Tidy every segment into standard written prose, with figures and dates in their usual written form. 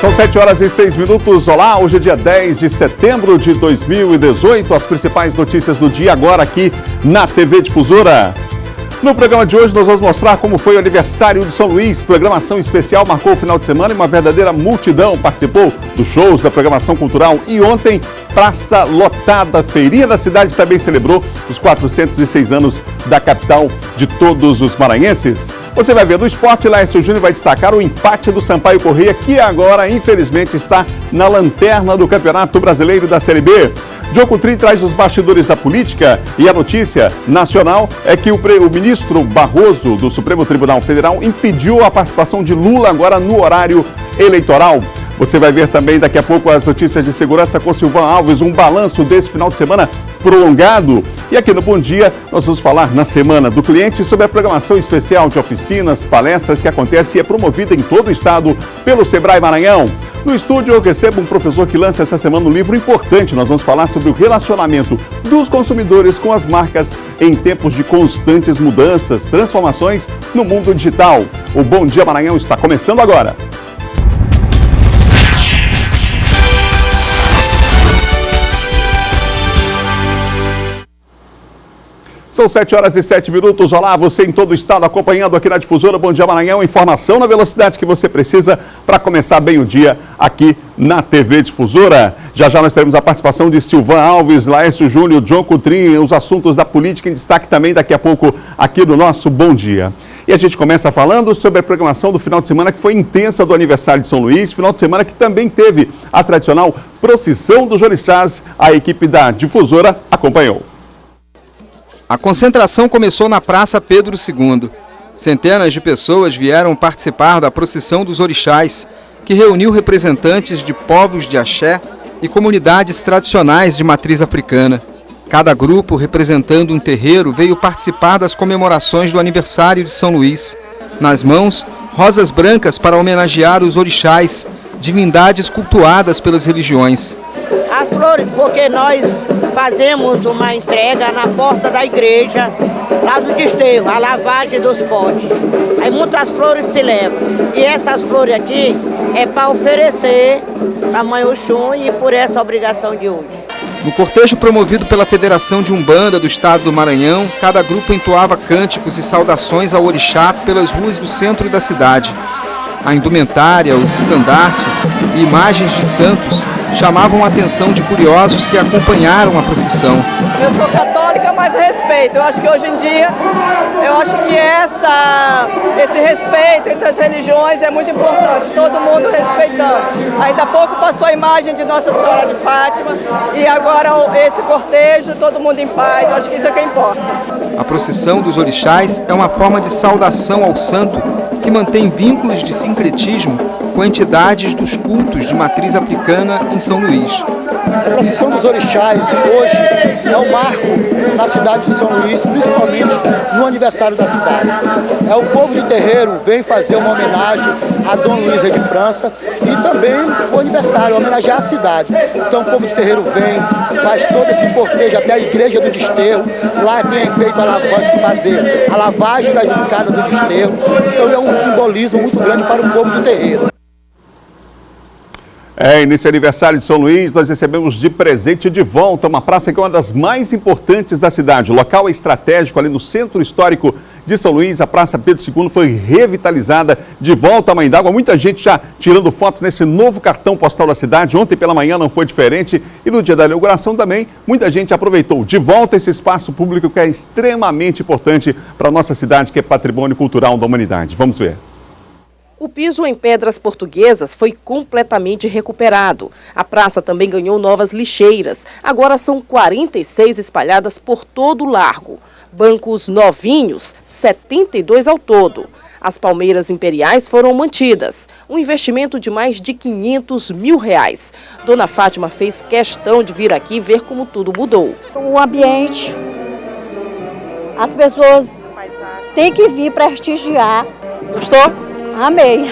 São 7h06. Olá, hoje é dia 10 de setembro de 2018. As principais notícias do dia agora aqui na TV Difusora. No programa de hoje nós vamos mostrar como foi o aniversário de São Luís. Programação especial marcou o final de semana e uma verdadeira multidão participou dos shows da programação cultural. E ontem, praça lotada, feirinha da cidade também celebrou os 406 anos da capital de todos os maranhenses. Você vai ver do esporte, Laércio Júnior vai destacar o empate do Sampaio Corrêa, que agora, infelizmente, está na lanterna do Campeonato Brasileiro da Série B. John Coutrin traz os bastidores da política e a notícia nacional é que o ministro Barroso do Supremo Tribunal Federal impediu a participação de Lula agora no horário eleitoral. Você vai ver também daqui a pouco as notícias de segurança com Silvan Alves, um balanço desse final de semana prolongado. E aqui no Bom Dia nós vamos falar na Semana do Cliente sobre a programação especial de oficinas, palestras que acontece e é promovida em todo o estado pelo Sebrae Maranhão. No estúdio eu recebo um professor que lança essa semana um livro importante. Nós vamos falar sobre o relacionamento dos consumidores com as marcas em tempos de constantes mudanças, transformações no mundo digital. O Bom Dia Maranhão está começando agora. São 7h07. Olá, você em todo o estado acompanhando aqui na Difusora Bom Dia Maranhão. Informação na velocidade que você precisa para começar bem o dia aqui na TV Difusora. Já já nós teremos a participação de Silvan Alves, Laércio Júnior, John Coutrin, os assuntos da política em destaque também daqui a pouco aqui no nosso Bom Dia. E a gente começa falando sobre a programação do final de semana que foi intensa do aniversário de São Luís. Final de semana que também teve a tradicional procissão dos orixás. A equipe da Difusora acompanhou. A concentração começou na Praça Pedro II. Centenas de pessoas vieram participar da procissão dos orixás, que reuniu representantes de povos de axé e comunidades tradicionais de matriz africana. Cada grupo, representando um terreiro, veio participar das comemorações do aniversário de São Luís. Nas mãos, rosas brancas para homenagear os orixás, divindades cultuadas pelas religiões. As flores, porque nós fazemos uma entrega na porta da igreja, lá do desterro, a lavagem dos potes. Aí muitas flores se levam. E essas flores aqui é para oferecer para a Mãe Oxum e por essa obrigação de hoje. No cortejo promovido pela Federação de Umbanda do Estado do Maranhão, cada grupo entoava cânticos e saudações ao orixá pelas ruas do centro da cidade. A indumentária, os estandartes e imagens de santos chamavam a atenção de curiosos que acompanharam a procissão. Eu sou católica, mas respeito. Eu acho que hoje em dia, esse respeito entre as religiões é muito importante, todo mundo respeitando. Ainda há pouco passou a imagem de Nossa Senhora de Fátima e agora esse cortejo, todo mundo em paz. Eu acho que isso é que importa. A procissão dos orixás é uma forma de saudação ao santo que mantém vínculos de sincretismo com entidades dos cultos de matriz africana em São Luís. A procissão dos orixás hoje é um marco na cidade de São Luís, principalmente no aniversário da cidade. O povo de terreiro vem fazer uma homenagem a Dom Luís Rei de França e também o aniversário, homenagear a cidade. Então o povo de terreiro vem, faz todo esse cortejo até a igreja do desterro. Lá tem feito a lavagem das escadas do desterro. Então é um simbolismo muito grande para o povo de terreiro. E nesse aniversário de São Luís, nós recebemos de presente de volta uma praça que é uma das mais importantes da cidade. O local é estratégico ali no centro histórico de São Luís. A Praça Pedro II foi revitalizada, de volta à Mãe d'Água. Muita gente já tirando fotos nesse novo cartão postal da cidade. Ontem pela manhã não foi diferente e no dia da inauguração também, muita gente aproveitou. De volta esse espaço público que é extremamente importante para a nossa cidade, que é patrimônio cultural da humanidade. Vamos ver. O piso em pedras portuguesas foi completamente recuperado. A praça também ganhou novas lixeiras. Agora são 46 espalhadas por todo o largo. Bancos novinhos, 72 ao todo. As palmeiras imperiais foram mantidas. Um investimento de mais de R$500 mil. Dona Fátima fez questão de vir aqui ver como tudo mudou. O ambiente, as pessoas têm que vir prestigiar. Gostou? Amei.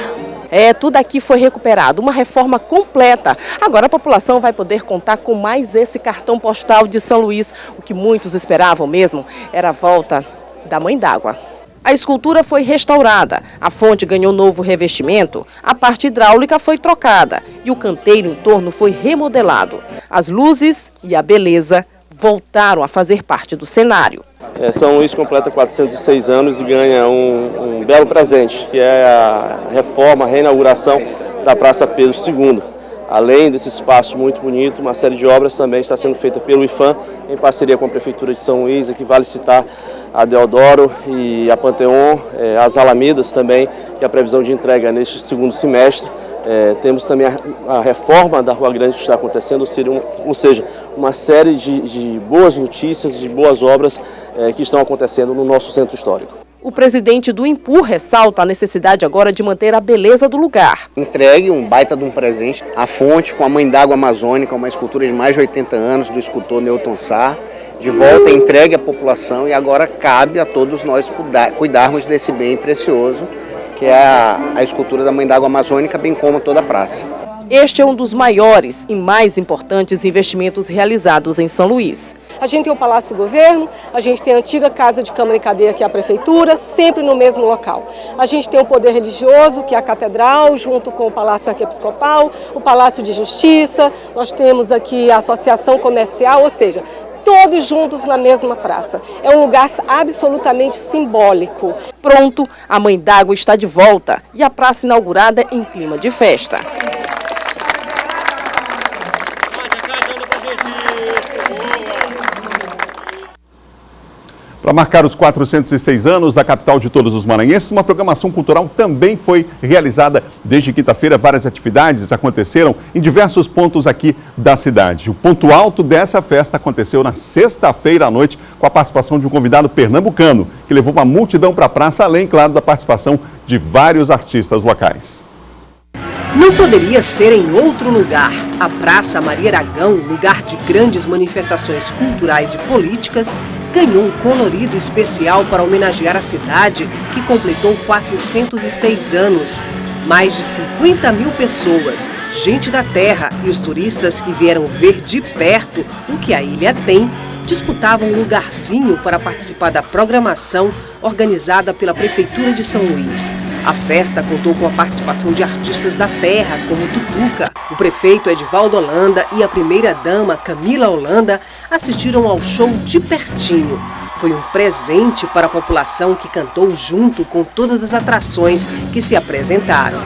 Tudo aqui foi recuperado, uma reforma completa. Agora a população vai poder contar com mais esse cartão postal de São Luís. O que muitos esperavam mesmo era a volta da Mãe d'Água. A escultura foi restaurada, a fonte ganhou novo revestimento, a parte hidráulica foi trocada e o canteiro em torno foi remodelado. As luzes e a beleza voltaram a fazer parte do cenário. São Luís completa 406 anos e ganha um belo presente, que é a reforma, a reinauguração da Praça Pedro II. Além desse espaço muito bonito, uma série de obras também está sendo feita pelo IFAM, em parceria com a Prefeitura de São Luís, aqui vale citar a Deodoro e a Panteon, as Alamedas também, que é a previsão de entrega neste segundo semestre. Temos também a reforma da Rua Grande que está acontecendo, ou seja, uma série de boas notícias, de boas obras que estão acontecendo no nosso centro histórico. O presidente do Impu ressalta a necessidade agora de manter a beleza do lugar. Entregue um baita de um presente, a fonte com a Mãe d'Água Amazônica, uma escultura de mais de 80 anos do escultor Newton Sá, de volta entregue à população e agora cabe a todos nós cuidarmos desse bem precioso, que é a escultura da Mãe d'Água Amazônica, bem como toda a praça. Este é um dos maiores e mais importantes investimentos realizados em São Luís. A gente tem o Palácio do Governo, a gente tem a antiga Casa de Câmara e Cadeia, que é a Prefeitura, sempre no mesmo local. A gente tem o Poder Religioso, que é a Catedral, junto com o Palácio Arquiepiscopal, o Palácio de Justiça, nós temos aqui a Associação Comercial, ou seja, todos juntos na mesma praça. É um lugar absolutamente simbólico. Pronto, a Mãe d'Água está de volta e a praça inaugurada em clima de festa. Para marcar os 406 anos da capital de todos os maranhenses, uma programação cultural também foi realizada desde quinta-feira. Várias atividades aconteceram em diversos pontos aqui da cidade. O ponto alto dessa festa aconteceu na sexta-feira à noite com a participação de um convidado pernambucano, que levou uma multidão para a praça, além, claro, da participação de vários artistas locais. Não poderia ser em outro lugar. A Praça Maria Aragão, lugar de grandes manifestações culturais e políticas, ganhou um colorido especial para homenagear a cidade, que completou 406 anos. Mais de 50 mil pessoas, gente da terra e os turistas que vieram ver de perto o que a ilha tem, disputavam um lugarzinho para participar da programação organizada pela Prefeitura de São Luís. A festa contou com a participação de artistas da terra, como Tutuca. O prefeito Edivaldo Holanda e a primeira-dama Camila Holanda assistiram ao show de pertinho. Foi um presente para a população que cantou junto com todas as atrações que se apresentaram.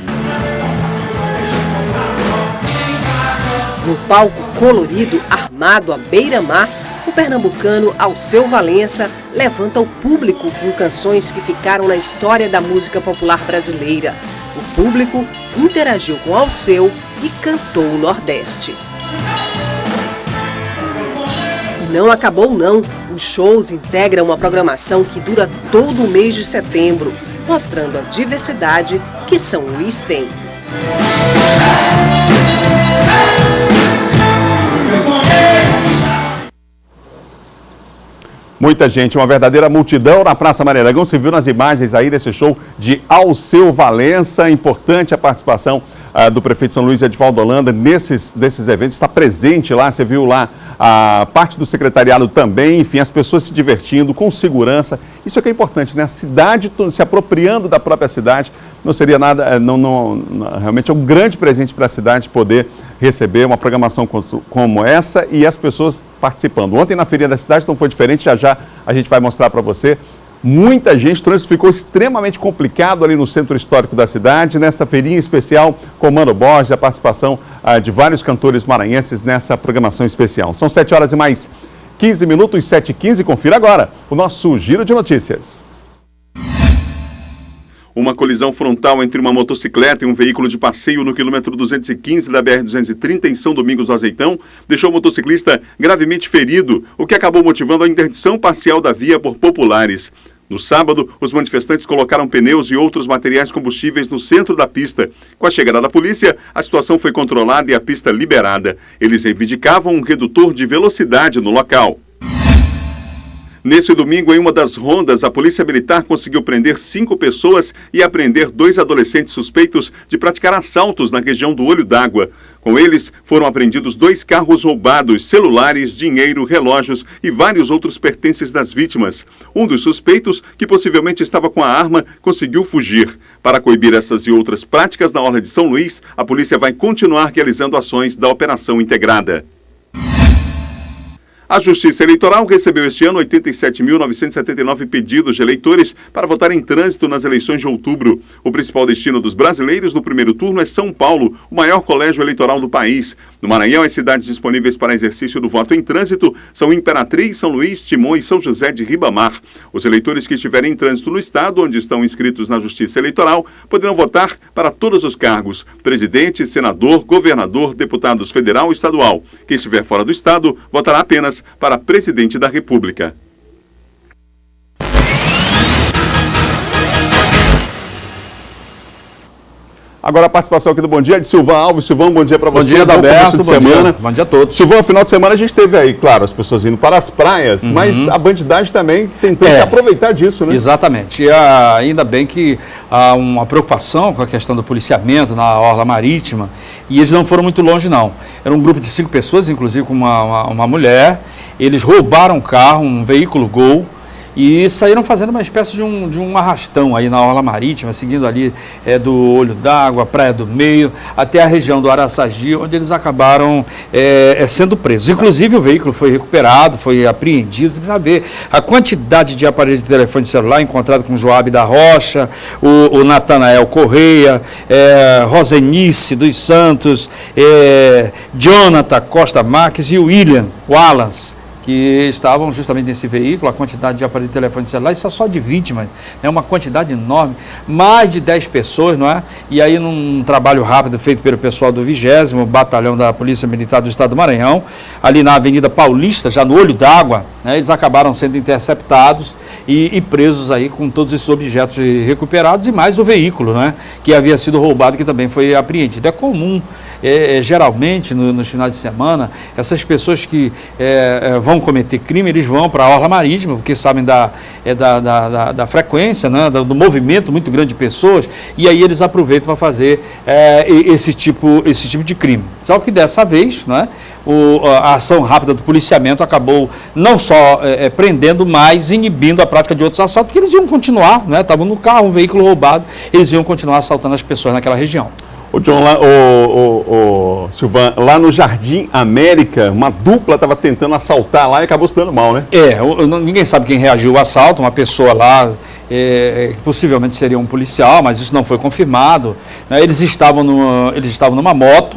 No palco colorido armado à beira-mar, o pernambucano Alceu Valença levanta o público com canções que ficaram na história da música popular brasileira. O público interagiu com Alceu e cantou o Nordeste. E não acabou não, os shows integram uma programação que dura todo o mês de setembro, mostrando a diversidade que São Luís tem. Muita gente, uma verdadeira multidão na Praça Maria Aragão. Se viu nas imagens aí desse show de Alceu Valença. Importante a participação do prefeito de São Luís, Edivaldo Holanda, desses eventos. Está presente lá, você viu lá a parte do secretariado também. Enfim, as pessoas se divertindo com segurança. Isso é que é importante, né? A cidade se apropriando da própria cidade. Não seria nada, realmente é um grande presente para a cidade poder receber uma programação como essa e as pessoas participando. Ontem na Feirinha da Cidade não foi diferente, já a gente vai mostrar para você. Muita gente, o trânsito ficou extremamente complicado ali no centro histórico da cidade, nesta feirinha especial com Mano Borges, a participação de vários cantores maranhenses nessa programação especial. São 7 horas e mais 15 minutos, 7h15, confira agora o nosso Giro de Notícias. Uma colisão frontal entre uma motocicleta e um veículo de passeio no quilômetro 215 da BR-230 em São Domingos do Azeitão deixou o motociclista gravemente ferido, o que acabou motivando a interdição parcial da via por populares. No sábado, os manifestantes colocaram pneus e outros materiais combustíveis no centro da pista. Com a chegada da polícia, a situação foi controlada e a pista liberada. Eles reivindicavam um redutor de velocidade no local. Nesse domingo, em uma das rondas, a Polícia Militar conseguiu prender 5 pessoas e apreender 2 adolescentes suspeitos de praticar assaltos na região do Olho d'Água. Com eles, foram apreendidos 2 carros roubados, celulares, dinheiro, relógios e vários outros pertences das vítimas. Um dos suspeitos, que possivelmente estava com a arma, conseguiu fugir. Para coibir essas e outras práticas na orla de São Luís, a polícia vai continuar realizando ações da Operação Integrada. A Justiça Eleitoral recebeu este ano 87.979 pedidos de eleitores para votar em trânsito nas eleições de outubro. O principal destino dos brasileiros no primeiro turno é São Paulo, o maior colégio eleitoral do país. No Maranhão, as cidades disponíveis para exercício do voto em trânsito são Imperatriz, São Luís, Timon e São José de Ribamar. Os eleitores que estiverem em trânsito no estado, onde estão inscritos na Justiça Eleitoral, poderão votar para todos os cargos: presidente, senador, governador, deputados federal e estadual. Quem estiver fora do estado, votará apenas para presidente da República. Agora a participação aqui do Bom Dia é de Silvão Alves. Silvão, bom dia para você. Bom dia, Adalberto. Bom dia a todos. Silvão, final de semana a gente teve aí, claro, as pessoas indo para as praias, mas a bandidagem também tentando se aproveitar disso, né? Exatamente. E ainda bem que há uma preocupação com a questão do policiamento na orla marítima, e eles não foram muito longe, não. Era um grupo de 5 pessoas, inclusive com uma mulher. Eles roubaram um carro, um veículo Gol, e saíram fazendo uma espécie de um arrastão aí na orla marítima, seguindo ali do Olho d'Água, Praia do Meio, até a região do Araçagi, onde eles acabaram sendo presos. Inclusive o veículo foi recuperado, foi apreendido. Você precisa ver a quantidade de aparelhos de telefone celular encontrado com Joabe da Rocha, o Natanael Correia, Rosenice dos Santos, Jonathan Costa Marques e o William Wallace, que estavam justamente nesse veículo. A quantidade de aparelho de telefone celular, isso é só de vítimas, é uma quantidade enorme, mais de 10 pessoas, não é? E aí, num trabalho rápido feito pelo pessoal do 20º Batalhão da Polícia Militar do Estado do Maranhão, ali na Avenida Paulista, já no Olho d'Água, né, eles acabaram sendo interceptados e presos aí com todos esses objetos recuperados e mais o veículo, né, que havia sido roubado, que também foi apreendido. É comum, geralmente, nos finais de semana, essas pessoas que vão cometer crime, eles vão para a orla marítima, porque sabem da frequência, né, do movimento muito grande de pessoas, e aí eles aproveitam para fazer esse tipo de crime. Só que dessa vez, né, a ação rápida do policiamento acabou não só prendendo, mas inibindo a prática de outros assaltos, porque eles iam continuar, né, estavam no carro, um veículo roubado, eles iam continuar assaltando as pessoas naquela região. O John, Silvan, lá no Jardim América, uma dupla estava tentando assaltar lá e acabou se dando mal, né? Ninguém sabe quem reagiu ao assalto, uma pessoa lá, que possivelmente seria um policial, mas isso não foi confirmado, né? Eles estavam numa moto,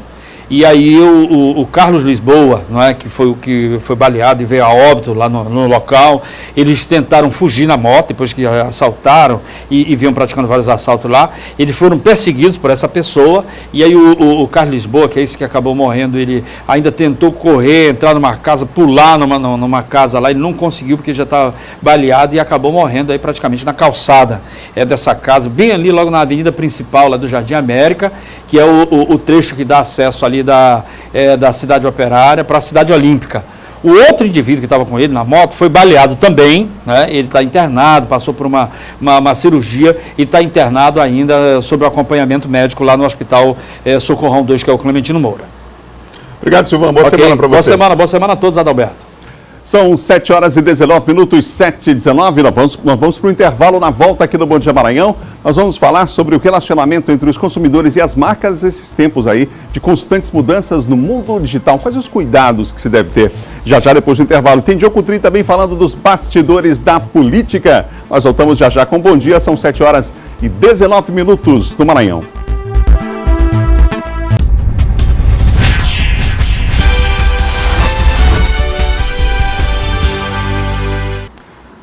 e aí o Carlos Lisboa, não é, que foi o que foi baleado e veio a óbito lá no local, eles tentaram fugir na moto depois que assaltaram e vinham praticando vários assaltos lá. Eles foram perseguidos por essa pessoa, e aí o Carlos Lisboa, que é esse que acabou morrendo, ele ainda tentou correr, entrar numa casa, pular numa casa lá, ele não conseguiu porque já estava baleado e acabou morrendo aí praticamente na calçada dessa casa, bem ali logo na avenida principal lá do Jardim América, que é o trecho que dá acesso ali da Cidade Operária para a Cidade Olímpica. O outro indivíduo que estava com ele na moto foi baleado também, né? Ele está internado, passou por uma cirurgia e está internado ainda sob o acompanhamento médico lá no Hospital Socorrão 2, que é o Clementino Moura. Obrigado, Silvão. Boa semana para você. Boa semana a todos, Adalberto. São 7h19, 7h19. Nós vamos para o intervalo. Na volta aqui no Bom Dia Maranhão, nós vamos falar sobre o relacionamento entre os consumidores e as marcas nesses tempos aí de constantes mudanças no mundo digital. Quais os cuidados que se deve ter? Já depois do intervalo. Tem Diogo Tri também falando dos bastidores da política. Nós voltamos já com Bom Dia. São 7h19 no Maranhão.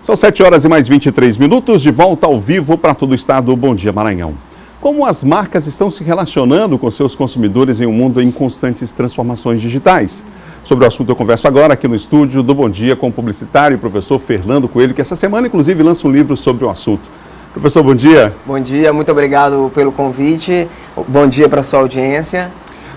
São 7h23, de volta ao vivo para todo o estado. Bom Dia Maranhão. Como as marcas estão se relacionando com seus consumidores em um mundo em constantes transformações digitais? Sobre o assunto eu converso agora aqui no estúdio do Bom Dia com o publicitário e professor Fernando Coelho, que essa semana inclusive lança um livro sobre o assunto. Professor, bom dia. Bom dia, muito obrigado pelo convite. Bom dia para a sua audiência.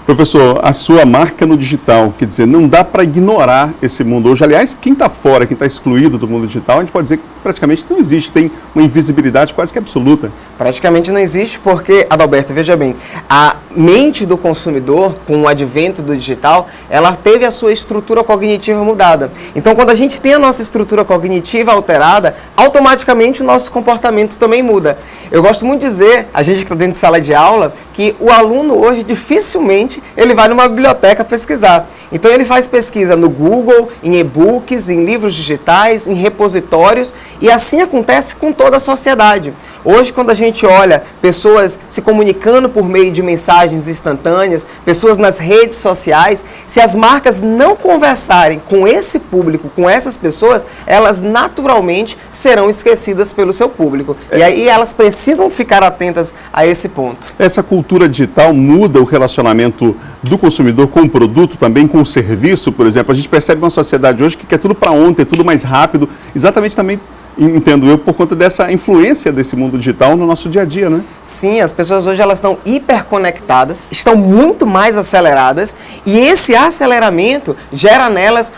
Professor, a sua marca no digital, quer dizer, não dá para ignorar esse mundo hoje. Aliás, quem está fora, quem está excluído do mundo digital, a gente pode dizer que praticamente não existe, tem uma invisibilidade quase que absoluta. Praticamente não existe porque, Adalberto, veja bem, a mente do consumidor, com o advento do digital, ela teve a sua estrutura cognitiva mudada. Então, quando a gente tem a nossa estrutura cognitiva alterada, automaticamente o nosso comportamento também muda. Eu gosto muito de dizer, a gente que está dentro de sala de aula, que o aluno hoje dificilmente ele vai numa biblioteca pesquisar. Então ele faz pesquisa no Google, em e-books, em livros digitais, em repositórios, e assim acontece com toda a sociedade. Hoje, quando a gente olha pessoas se comunicando por meio de mensagens instantâneas, pessoas nas redes sociais, se as marcas não conversarem com esse público, com essas pessoas, elas naturalmente serão esquecidas pelo seu público. E aí elas precisam ficar atentas a esse ponto. Essa cultura digital muda o relacionamento do consumidor com o produto, também com o serviço, por exemplo. A gente percebe uma sociedade hoje que quer tudo para ontem, tudo mais rápido, exatamente também, entendo eu, por conta dessa influência desse mundo digital no nosso dia a dia, né? Sim, as pessoas hoje elas estão hiperconectadas, estão muito mais aceleradas e esse aceleramento gera nelas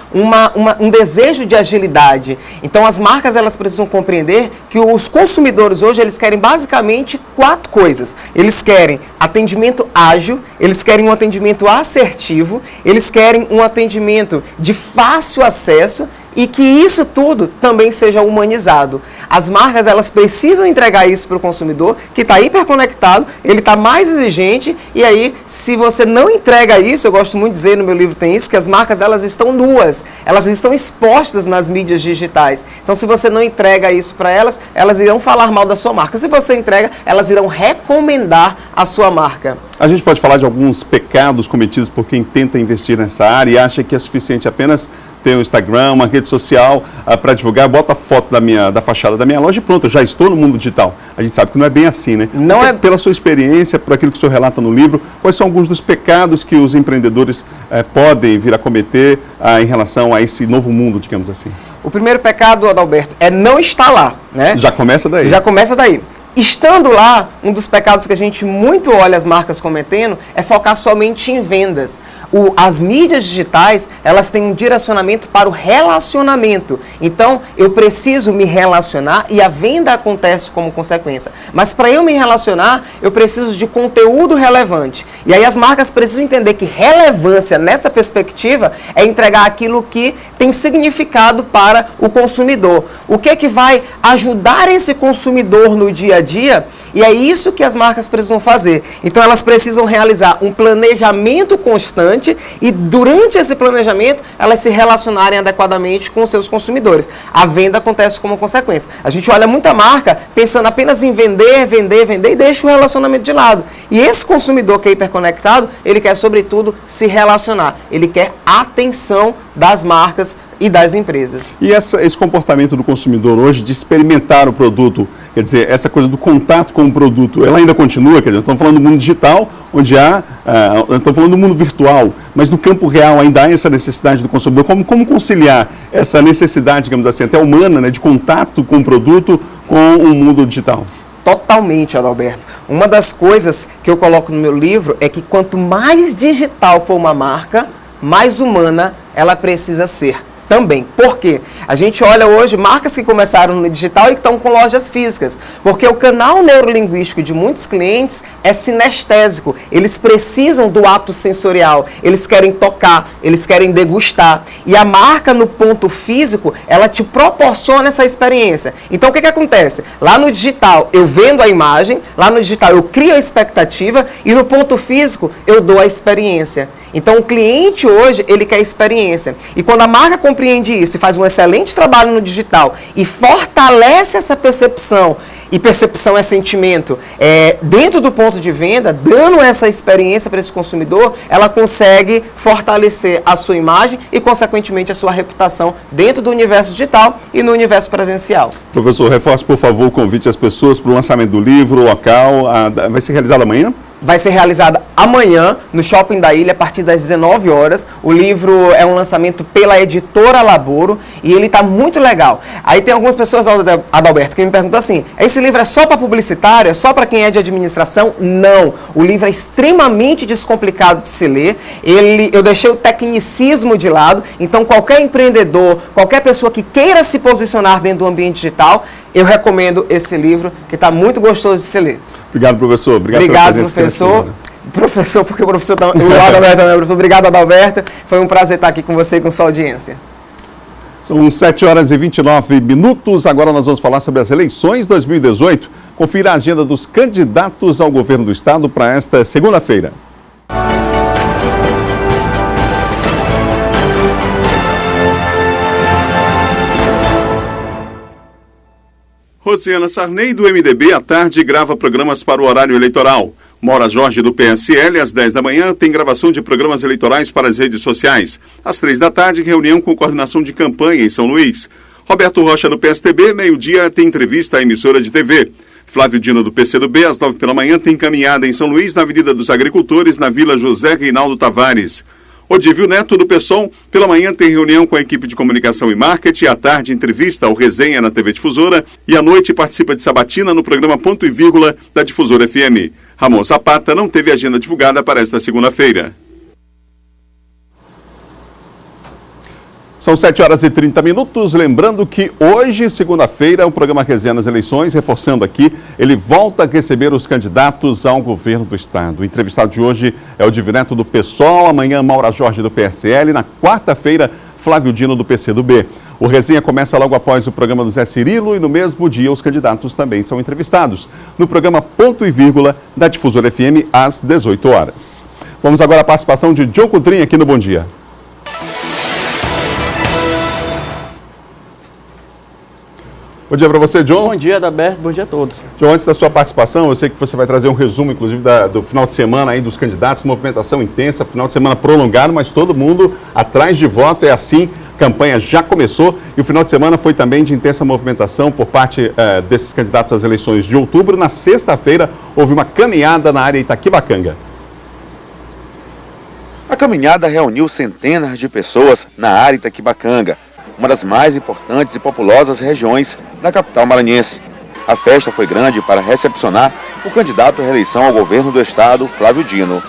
um desejo de agilidade. Então as marcas elas precisam compreender que os consumidores hoje eles querem basicamente 4 coisas. Eles querem atendimento ágil, eles querem um atendimento assertivo, eles querem um atendimento de fácil acesso e que isso tudo também seja humanizado. As marcas elas precisam entregar isso para o consumidor, que está hiperconectado, ele está mais exigente, e aí, se você não entrega isso, eu gosto muito de dizer, no meu livro tem isso, que as marcas elas estão nuas, elas estão expostas nas mídias digitais. Então, se você não entrega isso para elas, elas irão falar mal da sua marca. Se você entrega, elas irão recomendar a sua marca. A gente pode falar de alguns pecados cometidos por quem tenta investir nessa área e acha que é suficiente apenas ter um Instagram, uma rede social para divulgar, bota a foto da fachada da minha loja e pronto, eu já estou no mundo digital. A gente sabe que não é bem assim, né? Não é... Pela sua experiência, por aquilo que o senhor relata no livro, quais são alguns dos pecados que os empreendedores podem vir a cometer em relação a esse novo mundo, digamos assim? O primeiro pecado, Adalberto, é não estar lá, né? Já começa daí. Já começa daí. Estando lá, um dos pecados que a gente muito olha as marcas cometendo é focar somente em vendas. As mídias digitais, elas têm um direcionamento para o relacionamento. Então, eu preciso me relacionar e a venda acontece como consequência. Mas para eu me relacionar, eu preciso de conteúdo relevante. E aí as marcas precisam entender que relevância nessa perspectiva é entregar aquilo que tem significado para o consumidor. O que é que vai ajudar esse consumidor no dia a dia? E é isso que as marcas precisam fazer. Então elas precisam realizar um planejamento constante e durante esse planejamento elas se relacionarem adequadamente com os seus consumidores. A venda acontece como consequência. A gente olha muita marca pensando apenas em vender e deixa o relacionamento de lado. E esse consumidor que é hiperconectado, ele quer sobretudo se relacionar. Ele quer atenção das marcas e das empresas. E esse comportamento do consumidor hoje de experimentar o produto, quer dizer, essa coisa do contato com o produto, ela ainda continua? Quer dizer, estamos falando do mundo digital, onde estamos falando do mundo virtual, mas no campo real ainda há essa necessidade do consumidor. Como conciliar essa necessidade, digamos assim, até humana, né, de contato com o produto com o mundo digital? Totalmente, Adalberto. Uma das coisas que eu coloco no meu livro é que quanto mais digital for uma marca, mais humana ela precisa ser. Também. Por quê? A gente olha hoje marcas que começaram no digital e que estão com lojas físicas. Porque o canal neurolinguístico de muitos clientes é sinestésico. Eles precisam do ato sensorial. Eles querem tocar, eles querem degustar. E a marca no ponto físico, ela te proporciona essa experiência. Então o que acontece? Lá no digital eu vendo a imagem, lá no digital eu crio a expectativa e no ponto físico eu dou a experiência. Então o cliente hoje, ele quer experiência. E quando a marca compreende isso e faz um excelente trabalho no digital e fortalece essa percepção, e percepção é sentimento, dentro do ponto de venda, dando essa experiência para esse consumidor, ela consegue fortalecer a sua imagem e, consequentemente, a sua reputação dentro do universo digital e no universo presencial. Professor, reforce, por favor, o convite às pessoas para o lançamento do livro, o local. Vai ser realizado amanhã? vai ser realizada amanhã no Shopping da Ilha, a partir das 19 horas. O livro é um lançamento pela editora Laboro e ele está muito legal. Aí tem algumas pessoas, Adalberto, que me perguntam assim, esse livro é só para publicitário? É só para quem é de administração? Não. O livro é extremamente descomplicado de se ler. Eu deixei o tecnicismo de lado, então qualquer empreendedor, qualquer pessoa que queira se posicionar dentro do ambiente digital, eu recomendo esse livro, que está muito gostoso de se ler. Obrigado, professor. Obrigado, professor. Professor, porque o professor o Adalberto também é professor. Obrigado, Adalberto. Foi um prazer estar aqui com você e com sua audiência. São 7 horas e 29 minutos. Agora nós vamos falar sobre as eleições 2018. Confira a agenda dos candidatos ao governo do estado para esta segunda-feira. Rosiana Sarney, do MDB, à tarde grava programas para o horário eleitoral. Maura Jorge, do PSL, às 10 da manhã, tem gravação de programas eleitorais para as redes sociais. Às 3 da tarde, reunião com coordenação de campanha em São Luís. Roberto Rocha, do PSTB, meio-dia, tem entrevista à emissora de TV. Flávio Dino, do PCdoB, às 9 pela manhã, tem caminhada em São Luís, na Avenida dos Agricultores, na Vila José Reinaldo Tavares. Odívio Neto, do PSOL, pela manhã tem reunião com a equipe de comunicação e marketing, à tarde entrevista ao Resenha na TV Difusora e à noite participa de sabatina no programa Ponto e Vírgula da Difusora FM. Ramon Zapata não teve agenda divulgada para esta segunda-feira. São 7 horas e 30 minutos, lembrando que hoje, segunda-feira, o programa Resenha nas Eleições, reforçando aqui, ele volta a receber os candidatos ao governo do estado. O entrevistado de hoje é o Odívio Neto, do PSOL, amanhã Maura Jorge, do PSL, na quarta-feira, Flávio Dino, do PCdoB. O Resenha começa logo após o programa do Zé Cirilo e no mesmo dia os candidatos também são entrevistados, no programa Ponto e Vírgula da Difusora FM, às 18 horas. Vamos agora à participação de John Coutrinho aqui no Bom Dia. Bom dia para você, John. Bom dia, Adalberto. Bom dia a todos. John, antes da sua participação, eu sei que você vai trazer um resumo, inclusive, do final de semana aí dos candidatos, movimentação intensa, final de semana prolongado, mas todo mundo atrás de voto, é assim, a campanha já começou e o final de semana foi também de intensa movimentação por parte desses candidatos às eleições de outubro. Na sexta-feira, houve uma caminhada na área Itaquibacanga. A caminhada reuniu centenas de pessoas na área Itaquibacanga, uma das mais importantes e populosas regiões da capital maranhense. A festa foi grande para recepcionar o candidato à reeleição ao governo do estado, Flávio Dino.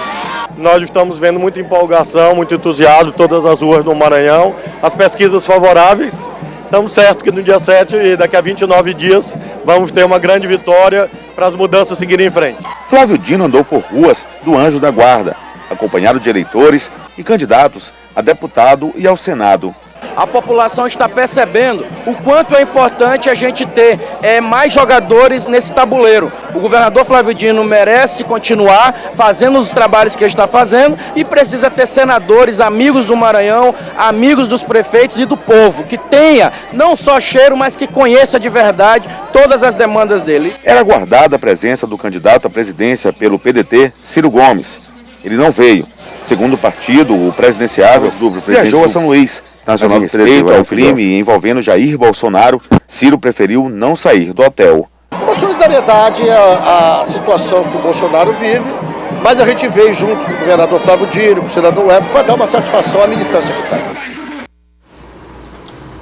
Nós estamos vendo muita empolgação, muito entusiasmo em todas as ruas do Maranhão, as pesquisas favoráveis. Estamos certos que no dia 7, daqui a 29 dias, vamos ter uma grande vitória para as mudanças seguirem em frente. Flávio Dino andou por ruas do Anjo da Guarda, acompanhado de eleitores e candidatos a deputado e ao Senado. A população está percebendo o quanto é importante a gente ter mais jogadores nesse tabuleiro. O governador Flávio Dino merece continuar fazendo os trabalhos que ele está fazendo e precisa ter senadores, amigos do Maranhão, amigos dos prefeitos e do povo, que tenha não só cheiro, mas que conheça de verdade todas as demandas dele. Era aguardada a presença do candidato à presidência pelo PDT, Ciro Gomes. Ele não veio. Segundo o partido, o presidenciável viajou a São Luís. Mas em respeito ao crime envolvendo Jair Bolsonaro, Ciro preferiu não sair do hotel. Uma solidariedade à situação que o Bolsonaro vive, mas a gente veio junto com o governador Flávio Dino, com o senador Web, para dar uma satisfação à militância que está.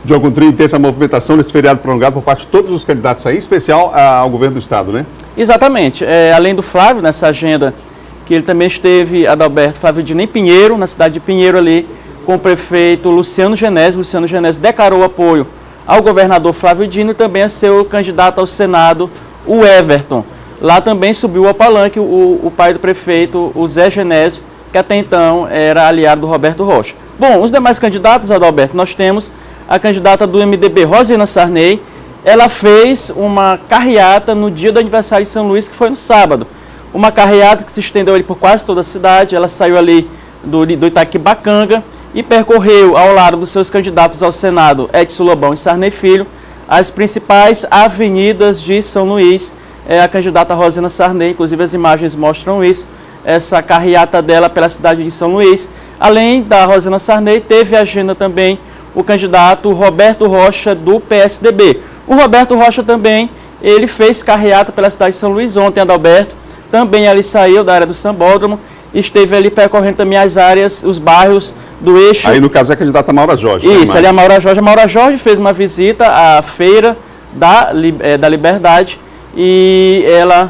John Coutrinho, tem essa movimentação nesse feriado prolongado por parte de todos os candidatos aí, em especial ao governo do estado, né? Exatamente. Além do Flávio, nessa agenda, que ele também esteve, Adalberto, Flávio Dino, em Pinheiro, na cidade de Pinheiro ali, com o prefeito Luciano Genésio. Luciano Genésio declarou apoio ao governador Flávio Dino e também a seu candidato ao Senado, o Everton. Lá também subiu ao palanque o pai do prefeito, o Zé Genésio, que até então era aliado do Roberto Rocha. Bom, os demais candidatos, Adalberto, nós temos a candidata do MDB, Rosiana Sarney. Ela fez uma carreata no dia do aniversário de São Luís, que foi no sábado. Uma carreata que se estendeu ali por quase toda a cidade. Ela saiu ali do Itaquibacanga e percorreu ao lado dos seus candidatos ao Senado, Edson Lobão e Sarney Filho, as principais avenidas de São Luís. A candidata Rosiana Sarney, inclusive as imagens mostram isso, essa carreata dela pela cidade de São Luís. Além da Rosiana Sarney, teve agenda também o candidato Roberto Rocha, do PSDB. O Roberto Rocha também, ele fez carreata pela cidade de São Luís ontem, Adalberto, também ali saiu da área do Sambódromo, esteve ali percorrendo também as áreas, os bairros do eixo. Aí no caso é a candidata Maura Jorge. Isso, ali a Maura Jorge. A Maura Jorge fez uma visita à feira da Liberdade e ela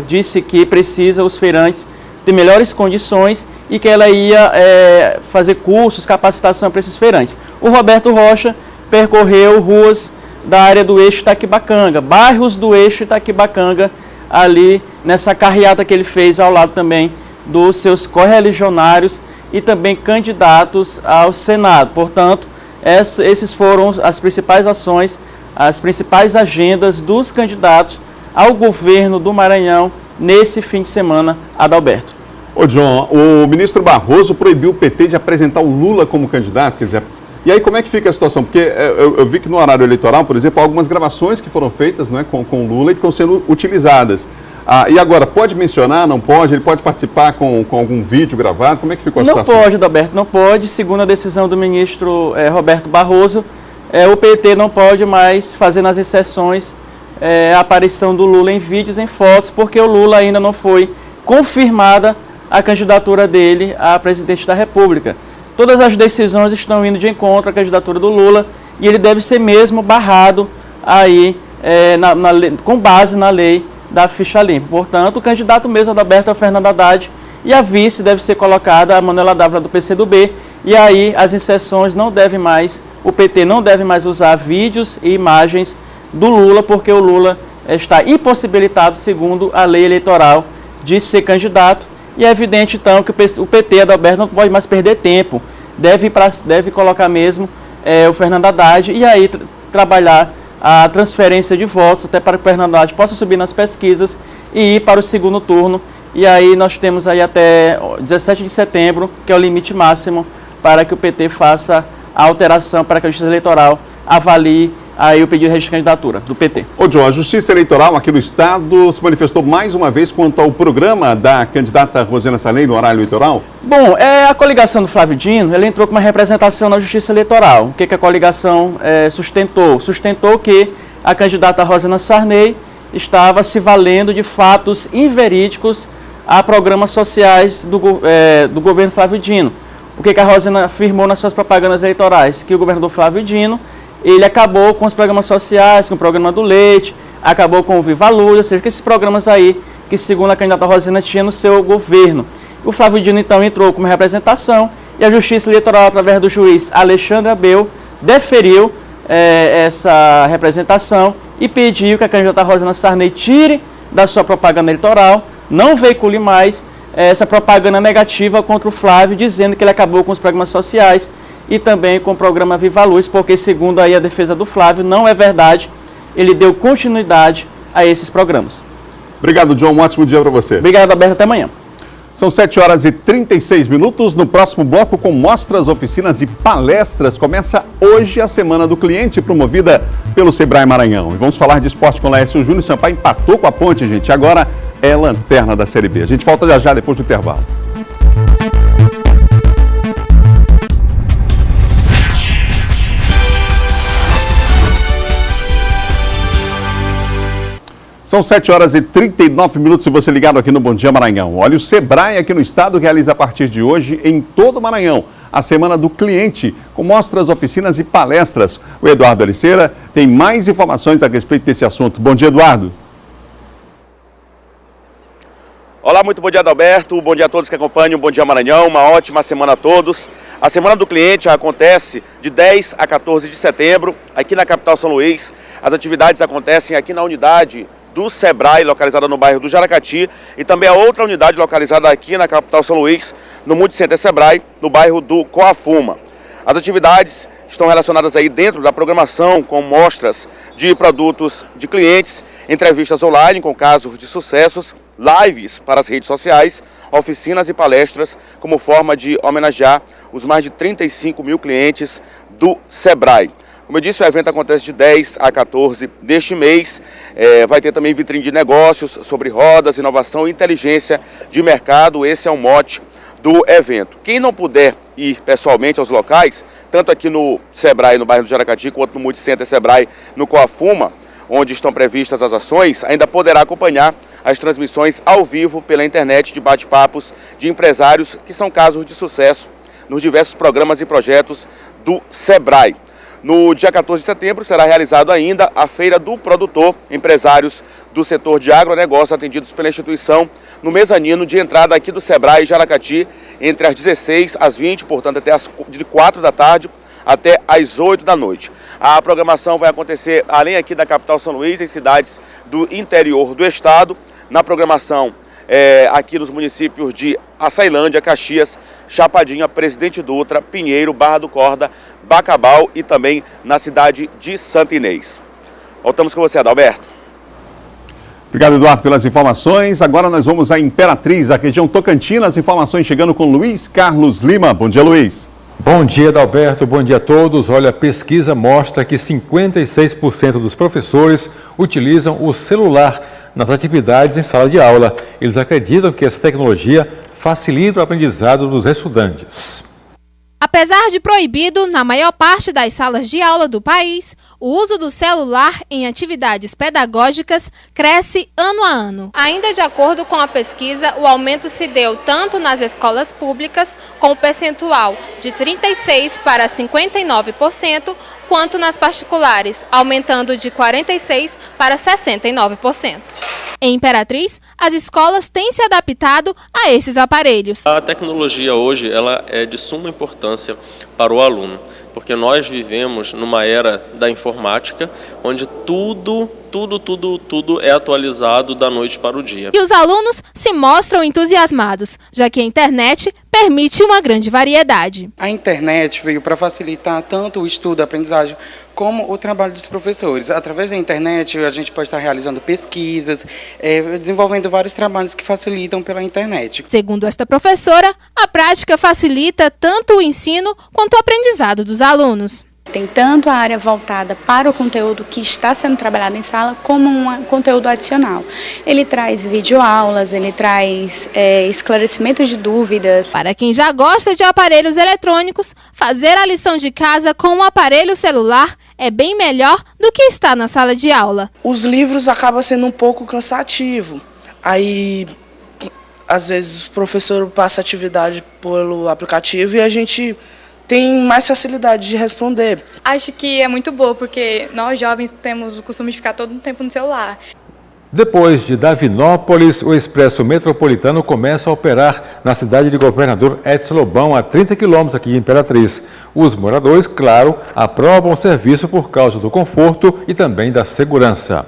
disse que precisa os feirantes ter melhores condições e que ela ia fazer cursos, capacitação para esses feirantes. O Roberto Rocha percorreu ruas da área do eixo Itaquibacanga, bairros do eixo Itaquibacanga, ali nessa carreata que ele fez ao lado também dos seus correligionários e também candidatos ao Senado. Portanto, esses foram as principais ações, as principais agendas dos candidatos ao governo do Maranhão nesse fim de semana, Adalberto. Ô John, o ministro Barroso proibiu o PT de apresentar o Lula como candidato, quer dizer, e aí como é que fica a situação? Porque eu vi que no horário eleitoral, por exemplo, há algumas gravações que foram feitas, né, com o Lula e que estão sendo utilizadas. E agora, pode mencionar, não pode? Ele pode participar com algum vídeo gravado? Como é que ficou a situação? Não pode, Adalberto, não pode. Segundo a decisão do ministro Roberto Barroso, o PT não pode mais fazer nas exceções a aparição do Lula em vídeos, em fotos, porque o Lula ainda não foi confirmada a candidatura dele a presidente da República. Todas as decisões estão indo de encontro à candidatura do Lula e ele deve ser mesmo barrado aí com base na lei da ficha limpa. Portanto, o candidato mesmo Adalberto é o Fernando Haddad e a vice deve ser colocada a Manuela Dávila do PCdoB e aí as inserções não devem mais, o PT não deve mais usar vídeos e imagens do Lula, porque o Lula está impossibilitado, segundo a lei eleitoral, de ser candidato. E é evidente, então, que o PT, Adalberto, não pode mais perder tempo. Deve colocar mesmo o Fernando Haddad e aí trabalhar a transferência de votos, até para que o Fernando Haddad possa subir nas pesquisas e ir para o segundo turno. E aí nós temos aí até 17 de setembro, que é o limite máximo para que o PT faça a alteração, para que a Justiça Eleitoral avalie aí o pedido de registro de candidatura do PT. Ô John, a Justiça Eleitoral aqui no Estado se manifestou mais uma vez quanto ao programa da candidata Rosana Sarney no horário eleitoral? Bom, a coligação do Flávio Dino, ela entrou com uma representação na Justiça Eleitoral. O que a coligação sustentou? Sustentou que a candidata Rosana Sarney estava se valendo de fatos inverídicos a programas sociais do governo Flávio Dino. O que a Rosana afirmou nas suas propagandas eleitorais? Que o governador Flávio Dino ele acabou com os programas sociais, com o programa do leite, acabou com o Viva Luz, ou seja, que esses programas aí, que segundo a candidata Rosana tinha no seu governo. O Flávio Dino, então, entrou com uma representação e a Justiça Eleitoral, através do juiz Alexandre Abel, deferiu essa representação e pediu que a candidata Rosana Sarney tire da sua propaganda eleitoral, não veicule mais essa propaganda negativa contra o Flávio, dizendo que ele acabou com os programas sociais e também com o programa Viva Luz, porque segundo aí a defesa do Flávio, não é verdade, ele deu continuidade a esses programas. Obrigado, John, um ótimo dia para você. Obrigado, Alberto, até amanhã. São 7h36, no próximo bloco com mostras, oficinas e palestras, começa hoje a Semana do Cliente, promovida pelo Sebrae Maranhão. E vamos falar de esporte com o Laércio Júnior. Sampaio empatou com a Ponte, gente, agora é lanterna da Série B. A gente volta já depois do intervalo. São 7h39, se você ligado aqui no Bom Dia Maranhão. Olha, o Sebrae aqui no estado realiza a partir de hoje, em todo o Maranhão, a Semana do Cliente, com mostras, oficinas e palestras. O Eduardo Aliceira tem mais informações a respeito desse assunto. Bom dia, Eduardo. Olá, muito bom dia, Adalberto. Bom dia a todos que acompanham o Bom Dia Maranhão. Uma ótima semana a todos. A Semana do Cliente acontece de 10 a 14 de setembro, aqui na capital São Luís. As atividades acontecem aqui na unidade do Sebrae, localizada no bairro do Jaracati, e também a outra unidade localizada aqui na capital São Luís, no Multicenter Sebrae, no bairro do Coafuma. As atividades estão relacionadas aí dentro da programação com mostras de produtos de clientes, entrevistas online com casos de sucessos, lives para as redes sociais, oficinas e palestras como forma de homenagear os mais de 35 mil clientes do Sebrae. Como eu disse, o evento acontece de 10 a 14 deste mês. Vai ter também vitrine de negócios sobre rodas, inovação e inteligência de mercado. Esse é o mote do evento. Quem não puder ir pessoalmente aos locais, tanto aqui no Sebrae, no bairro do Jaracati, quanto no Multicenter Sebrae, no Coafuma, onde estão previstas as ações, ainda poderá acompanhar as transmissões ao vivo pela internet de bate-papos de empresários que são casos de sucesso nos diversos programas e projetos do SEBRAE. No dia 14 de setembro será realizado ainda a Feira do Produtor, empresários do setor de agronegócio atendidos pela instituição no mezanino de entrada aqui do SEBRAE Jaracati, entre as 16 às 20, portanto até de 4 da tarde até às 8 da noite. A programação vai acontecer além aqui da capital São Luís, em cidades do interior do estado. Na programação aqui nos municípios de Açailândia, Caxias, Chapadinha, Presidente Dutra, Pinheiro, Barra do Corda, Bacabal e também na cidade de Santa Inês. Voltamos com você, Adalberto. Obrigado, Eduardo, pelas informações. Agora nós vamos à Imperatriz, a região Tocantina. As informações chegando com Luiz Carlos Lima. Bom dia, Luiz. Bom dia, Adalberto. Bom dia a todos. Olha, a pesquisa mostra que 56% dos professores utilizam o celular nas atividades em sala de aula. Eles acreditam que essa tecnologia facilita o aprendizado dos estudantes. Apesar de proibido na maior parte das salas de aula do país, o uso do celular em atividades pedagógicas cresce ano a ano. Ainda de acordo com a pesquisa, o aumento se deu tanto nas escolas públicas, com o percentual de 36% para 59%, quanto nas particulares, aumentando de 46% para 69%. Em Imperatriz, as escolas têm se adaptado a esses aparelhos. A tecnologia hoje ela é de suma importância para o aluno, porque nós vivemos numa era da informática, onde tudo é atualizado da noite para o dia. E os alunos se mostram entusiasmados, já que a internet permite uma grande variedade. A internet veio para facilitar tanto o estudo, a aprendizagem, como o trabalho dos professores. Através da internet, a gente pode estar realizando pesquisas, desenvolvendo vários trabalhos que facilitam pela internet. Segundo esta professora, a prática facilita tanto o ensino quanto o aprendizado dos alunos. Tem tanto a área voltada para o conteúdo que está sendo trabalhado em sala, como um conteúdo adicional. Ele traz videoaulas, ele traz esclarecimento de dúvidas. Para quem já gosta de aparelhos eletrônicos, fazer a lição de casa com um aparelho celular é bem melhor do que estar na sala de aula. Os livros acabam sendo um pouco cansativo. Aí, às vezes, o professor passa a atividade pelo aplicativo e a gente tem mais facilidade de responder. Acho que é muito boa, porque nós jovens temos o costume de ficar todo o tempo no celular. Depois de Davinópolis, o Expresso Metropolitano começa a operar na cidade de Governador Edson Lobão, a 30 quilômetros aqui em Imperatriz. Os moradores, claro, aprovam o serviço por causa do conforto e também da segurança.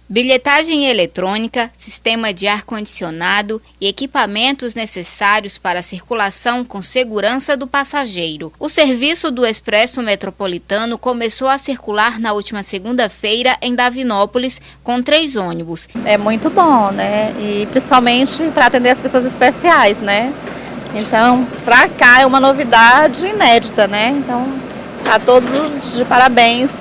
Bilhetagem eletrônica, sistema de ar-condicionado e equipamentos necessários para a circulação com segurança do passageiro. O serviço do Expresso Metropolitano começou a circular na última segunda-feira em Davinópolis com 3 ônibus. É muito bom, né? E principalmente para atender as pessoas especiais, né? Então, para cá é uma novidade inédita, né? Então, a todos de parabéns.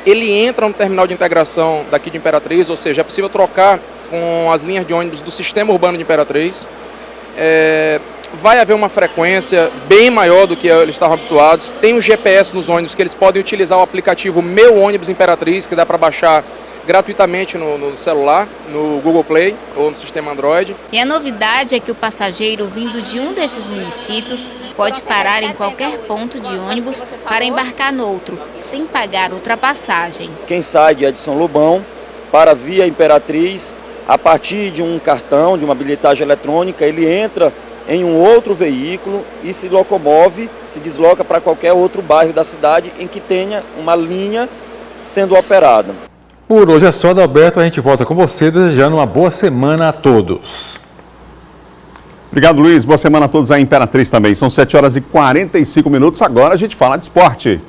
Ele entra no terminal de integração daqui de Imperatriz, ou seja, é possível trocar com as linhas de ônibus do sistema urbano de Imperatriz. Vai haver uma frequência bem maior do que eles estavam habituados. Tem um GPS nos ônibus que eles podem utilizar o aplicativo Meu Ônibus Imperatriz, que dá para baixar gratuitamente no celular, no Google Play ou no sistema Android. E a novidade é que o passageiro vindo de um desses municípios pode parar em qualquer ponto de ônibus para embarcar no outro, sem pagar ultrapassagem. Quem sai de Edson Lobão para via Imperatriz, a partir de um cartão, de uma bilhetagem eletrônica, ele entra em um outro veículo e se locomove, se desloca para qualquer outro bairro da cidade em que tenha uma linha sendo operada. Por hoje é só, Adalberto. A gente volta com você desejando uma boa semana a todos. Obrigado, Luiz. Boa semana a todos aí em Imperatriz também. São 7 horas e 45 minutos. Agora a gente fala de esporte.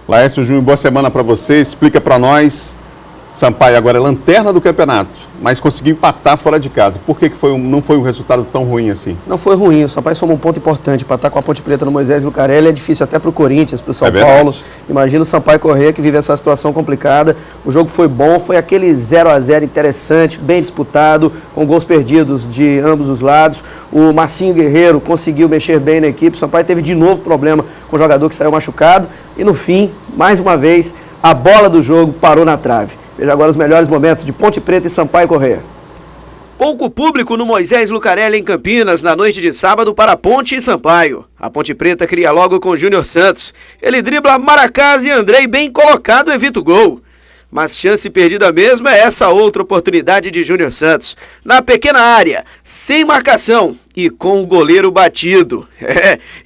Laércio Júnior, boa semana para você. Explica para nós. Sampaio agora é lanterna do campeonato. mas conseguiu empatar fora de casa. Por que não foi um resultado tão ruim assim? Não foi ruim, o Sampaio somou um ponto importante. Empatar com a Ponte Preta no Moisés Lucarelli é difícil até para o Corinthians, para o São Paulo. Imagina o Sampaio Corrêa que vive essa situação complicada. O jogo foi bom, foi aquele 0-0 interessante, bem disputado, com gols perdidos de ambos os lados. O Marcinho Guerreiro conseguiu mexer bem na equipe. O Sampaio teve de novo problema com o jogador que saiu machucado. E no fim, mais uma vez, a bola do jogo parou na trave. Veja agora os melhores momentos de Ponte Preta e Sampaio Corrêa. Pouco público no Moisés Lucarelli em Campinas na noite de sábado para Ponte e Sampaio. A Ponte Preta cria logo com Júnior Santos. Ele dribla Maracás e Andrei bem colocado evita o gol. Mas chance perdida mesmo é essa outra oportunidade de Júnior Santos. Na pequena área, sem marcação e com o goleiro batido.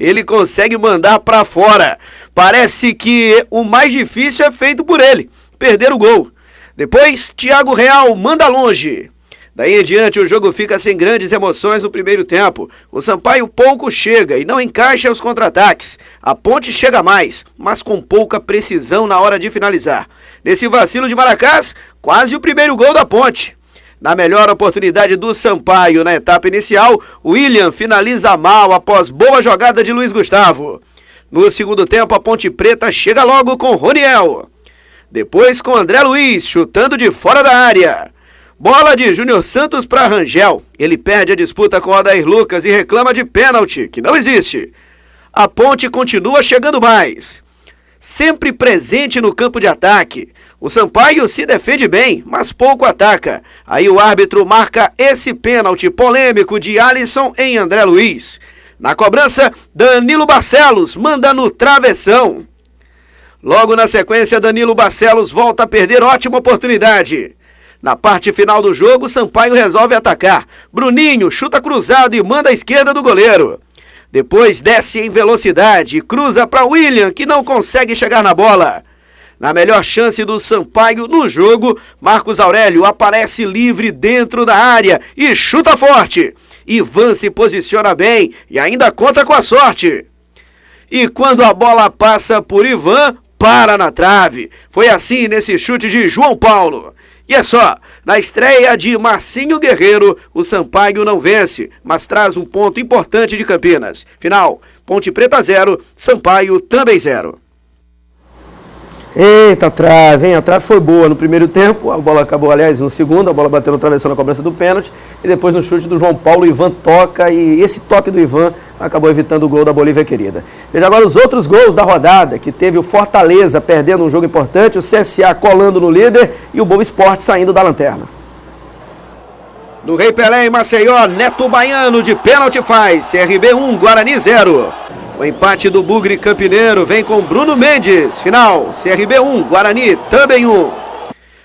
Ele consegue mandar para fora. Parece que o mais difícil é feito por ele, perder o gol. Depois, Thiago Real manda longe. Daí em diante, o jogo fica sem grandes emoções no primeiro tempo. O Sampaio pouco chega e não encaixa os contra-ataques. A Ponte chega mais, mas com pouca precisão na hora de finalizar. Nesse vacilo de Maracás, quase o primeiro gol da Ponte. Na melhor oportunidade do Sampaio na etapa inicial, William finaliza mal após boa jogada de Luiz Gustavo. No segundo tempo, a Ponte Preta chega logo com Roniel. Depois com André Luiz, chutando de fora da área. Bola de Júnior Santos para Rangel. Ele perde a disputa com Odair Lucas e reclama de pênalti, que não existe. A Ponte continua chegando mais. Sempre presente no campo de ataque. O Sampaio se defende bem, mas pouco ataca. Aí o árbitro marca esse pênalti polêmico de Alisson em André Luiz. Na cobrança, Danilo Barcelos manda no travessão. Logo na sequência, Danilo Barcelos volta a perder ótima oportunidade. Na parte final do jogo, Sampaio resolve atacar. Bruninho chuta cruzado e manda à esquerda do goleiro. Depois desce em velocidade e cruza para William, que não consegue chegar na bola. Na melhor chance do Sampaio no jogo, Marcos Aurélio aparece livre dentro da área e chuta forte. Ivan se posiciona bem e ainda conta com a sorte. E quando a bola passa por Ivan, para na trave. Foi assim nesse chute de João Paulo. E é só, na estreia de Marcinho Guerreiro, o Sampaio não vence, mas traz um ponto importante de Campinas. Final, Ponte Preta 0, Sampaio também 0. Eita, trave, hein? A trave foi boa no primeiro tempo, a bola acabou, aliás, no segundo, a bola bateu no travessão na cobrança do pênalti, e depois no chute do João Paulo, o Ivan toca, e esse toque do Ivan acabou evitando o gol da Bolívia querida. Veja agora os outros gols da rodada, que teve o Fortaleza perdendo um jogo importante, o CSA colando no líder e o Boa Esporte saindo da lanterna. No Rei Pelé em Maceió, Neto Baiano de pênalti faz, CRB 1, Guarani 0. O empate do Bugre Campineiro vem com Bruno Mendes. Final, CRB 1, Guarani também 1.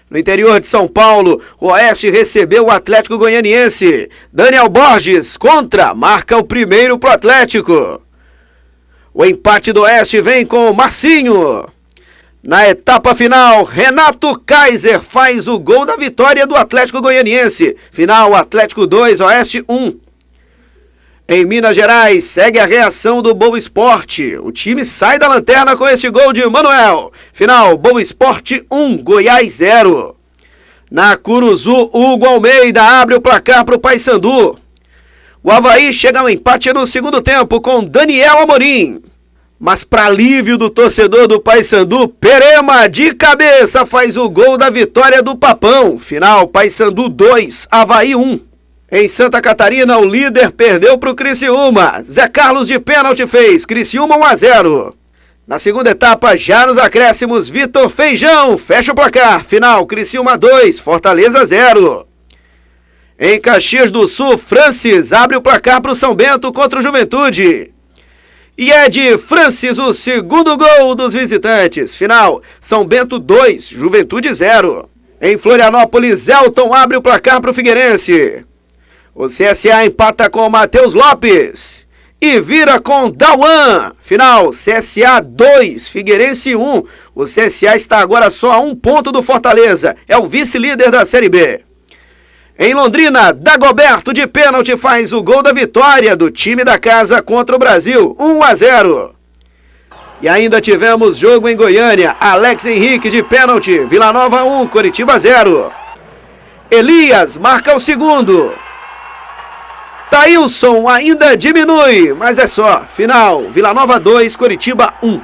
No interior de São Paulo, o Oeste recebeu o Atlético Goianiense. Daniel Borges contra, marca o primeiro pro Atlético. O empate do Oeste vem com Marcinho. Na etapa final, Renato Kaiser faz o gol da vitória do Atlético Goianiense. Final, Atlético 2, Oeste 1. Em Minas Gerais, segue a reação do Boa Esporte. O time sai da lanterna com esse gol de Manuel. Final, Boa Esporte 1, Goiás 0. Na Curuzu, Hugo Almeida abre o placar para o Paysandu. O Avaí chega ao empate no segundo tempo com Daniel Amorim. Mas para alívio do torcedor do Paysandu, Perema de cabeça faz o gol da vitória do Papão. Final, Paysandu 2, Avaí 1. Em Santa Catarina, o líder perdeu para o Criciúma. Zé Carlos de pênalti fez, Criciúma 1-0. Na segunda etapa, já nos acréscimos, Vitor Feijão fecha o placar. Final, Criciúma 2, Fortaleza 0. Em Caxias do Sul, Francis abre o placar para o São Bento contra o Juventude. E é de Francis o segundo gol dos visitantes. Final, São Bento 2, Juventude 0. Em Florianópolis, Elton abre o placar para o Figueirense. O CSA empata com Matheus Lopes e vira com Dauan. Final, CSA 2, Figueirense 1. O CSA está agora só a 1 ponto do Fortaleza. É o vice-líder da Série B. Em Londrina, Dagoberto de pênalti faz o gol da vitória do time da casa contra o Brasil, 1-0. E ainda tivemos jogo em Goiânia. Alex Henrique de pênalti, Vila Nova 1, Coritiba 0. Elias marca o segundo. Thailson ainda diminui, mas é só. Final, Vila Nova 2, Coritiba 1.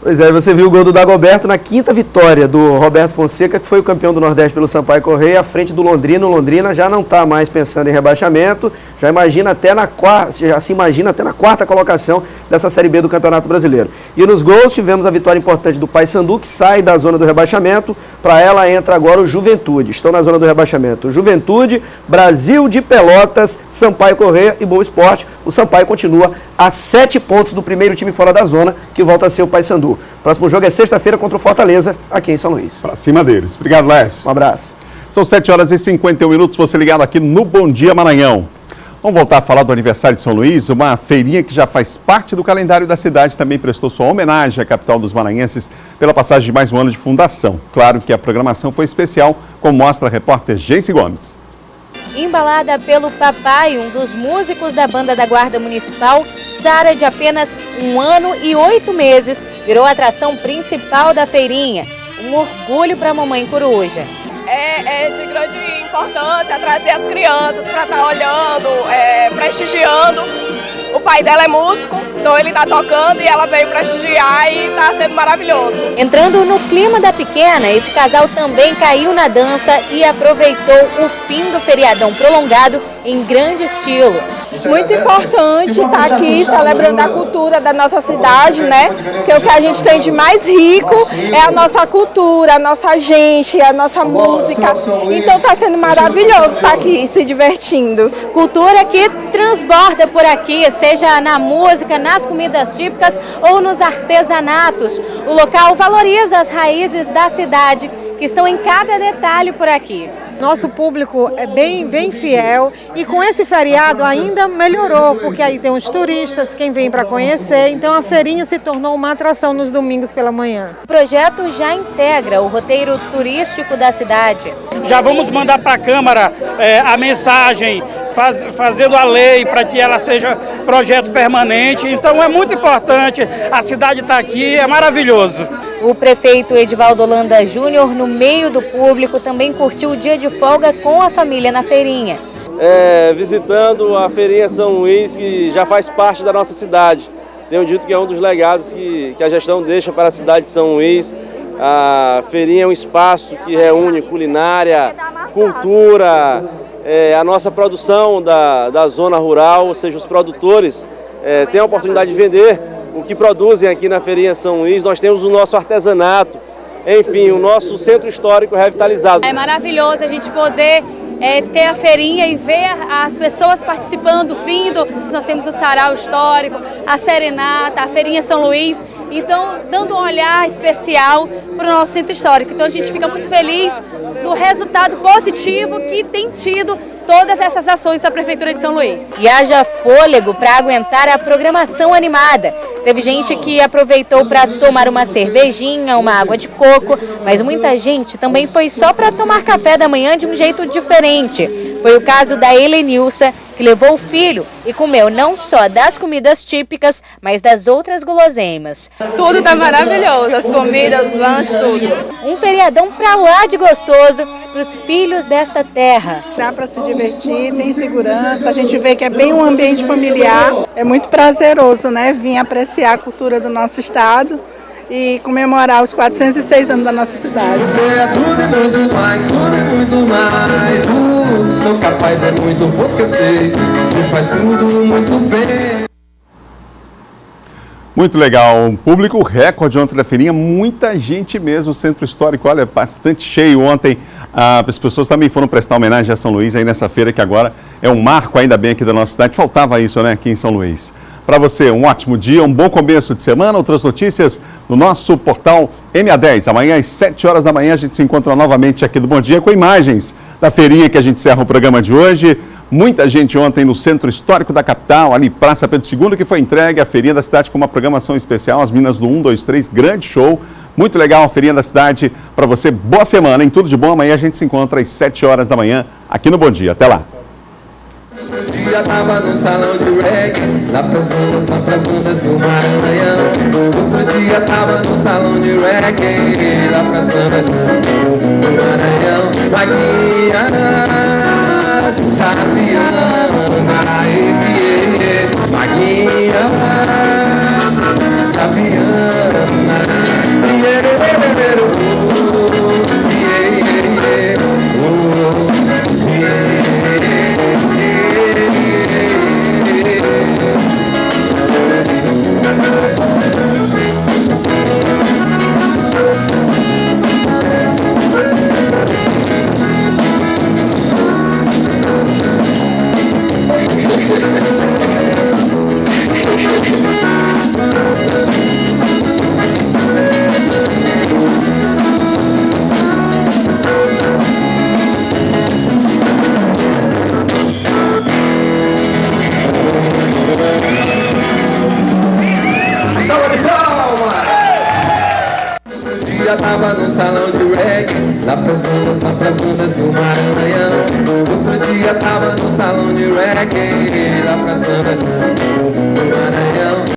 Pois é, você viu o gol do Dagoberto na quinta vitória do Roberto Fonseca, que foi o campeão do Nordeste pelo Sampaio Corrêa, à frente do Londrina. O Londrina já não está mais pensando em rebaixamento, já se imagina até na quarta colocação dessa Série B do Campeonato Brasileiro. E nos gols tivemos a vitória importante do Paysandu, que sai da zona do rebaixamento. Para ela entra agora o Juventude. Estão na zona do rebaixamento Juventude, Brasil de Pelotas, Sampaio Corrêa e Boa Esporte. O Sampaio continua a 7 pontos do primeiro time fora da zona, que volta a ser o Paysandu. Próximo jogo é sexta-feira contra o Fortaleza, aqui em São Luís. Para cima deles. Obrigado, Lécio. Um abraço. São 7h51, você ligado aqui no Bom Dia Maranhão. Vamos voltar a falar do aniversário de São Luís, uma feirinha que já faz parte do calendário da cidade, também prestou sua homenagem à capital dos maranhenses pela passagem de mais um ano de fundação. Claro que a programação foi especial, como mostra a repórter Geice Gomes. Embalada pelo papai, um dos músicos da banda da Guarda Municipal, Sara, de apenas 1 ano e 8 meses, virou a atração principal da feirinha. Um orgulho para a mamãe coruja. É de grande importância trazer as crianças para estar olhando, prestigiando. O pai dela é músico, então ele está tocando e ela veio prestigiar e está sendo maravilhoso. Entrando no clima da pequena, esse casal também caiu na dança e aproveitou o fim do feriadão prolongado em grande estilo. Muito importante estar aqui celebrando a cultura da nossa cidade, né? Porque o que a gente tem de mais rico é a nossa cultura, a nossa gente, a nossa música. Então está sendo maravilhoso estar aqui se divertindo. Cultura que transborda por aqui, seja na música, nas comidas típicas ou nos artesanatos. O local valoriza as raízes da cidade que estão em cada detalhe por aqui. Nosso público é bem fiel e com esse feriado ainda melhorou, porque aí tem os turistas, quem vem para conhecer, então a feirinha se tornou uma atração nos domingos pela manhã. O projeto já integra o roteiro turístico da cidade. Já vamos mandar para a Câmara a mensagem, fazendo a lei para que ela seja projeto permanente, então é muito importante, a cidade está aqui, é maravilhoso. O prefeito Edivaldo Holanda Júnior, no meio do público, também curtiu o dia de folga com a família na feirinha. Visitando a feirinha São Luís, que já faz parte da nossa cidade. Tenho dito que é um dos legados que a gestão deixa para a cidade de São Luís. A feirinha é um espaço que reúne culinária, cultura, a nossa produção da zona rural, ou seja, os produtores têm a oportunidade de vender o que produzem aqui na feirinha São Luís. Nós temos o nosso artesanato, enfim, o nosso centro histórico revitalizado. É maravilhoso a gente poder ter a feirinha e ver as pessoas participando, vindo. Nós temos o sarau histórico, a serenata, a feirinha São Luís, então dando um olhar especial para o nosso centro histórico. Então a gente fica muito feliz do resultado positivo que tem tido todas essas ações da Prefeitura de São Luís. E haja fôlego para aguentar a programação animada. Teve gente que aproveitou para tomar uma cervejinha, uma água de coco, mas muita gente também foi só para tomar café da manhã de um jeito diferente. Foi o caso da Helenilsa, que levou o filho e comeu não só das comidas típicas, mas das outras guloseimas. Tudo tá maravilhoso, as comidas, os lanches, tudo. Um feriadão pra lá de gostoso para os filhos desta terra. Dá para se divertir, tem segurança, a gente vê que é bem um ambiente familiar. É muito prazeroso, né, vir apreciar a cultura do nosso estado e comemorar os 406 anos da nossa cidade. Tudo é muito mais, tudo é muito mais. Sou capaz, é muito pouco, eu sei. Você faz tudo muito bem. Muito legal, um público recorde ontem da feirinha, muita gente mesmo, o centro histórico, olha, bastante cheio ontem. As pessoas também foram prestar homenagem a São Luís aí nessa feira, que agora é um marco ainda bem aqui da nossa cidade. Faltava isso, né, aqui em São Luís. Para você, um ótimo dia, um bom começo de semana. Outras notícias no nosso portal MA10. Amanhã às 7 horas da manhã a gente se encontra novamente aqui do Bom Dia com imagens da feirinha que a gente encerra o programa de hoje. Muita gente ontem no Centro Histórico da capital, ali Praça Pedro II, que foi entregue a feirinha da cidade com uma programação especial. As meninas do 1, 2, 3, grande show. Muito legal a feirinha da cidade. Para você, boa semana, hein? Tudo de bom. Amanhã a gente se encontra às 7 horas da manhã aqui no Bom Dia. Até lá. Já tava no salão de reggae. lá pras bandas do Maranhão. Outro dia tava no salão de reggae, lá pras bandas do Maranhão. Maguinha, Sabiana, Maguinha, Sabiana, tava no salão de reggae, lá pras bandas do Maranhão. Outro dia tava no salão de reggae, lá pras bandas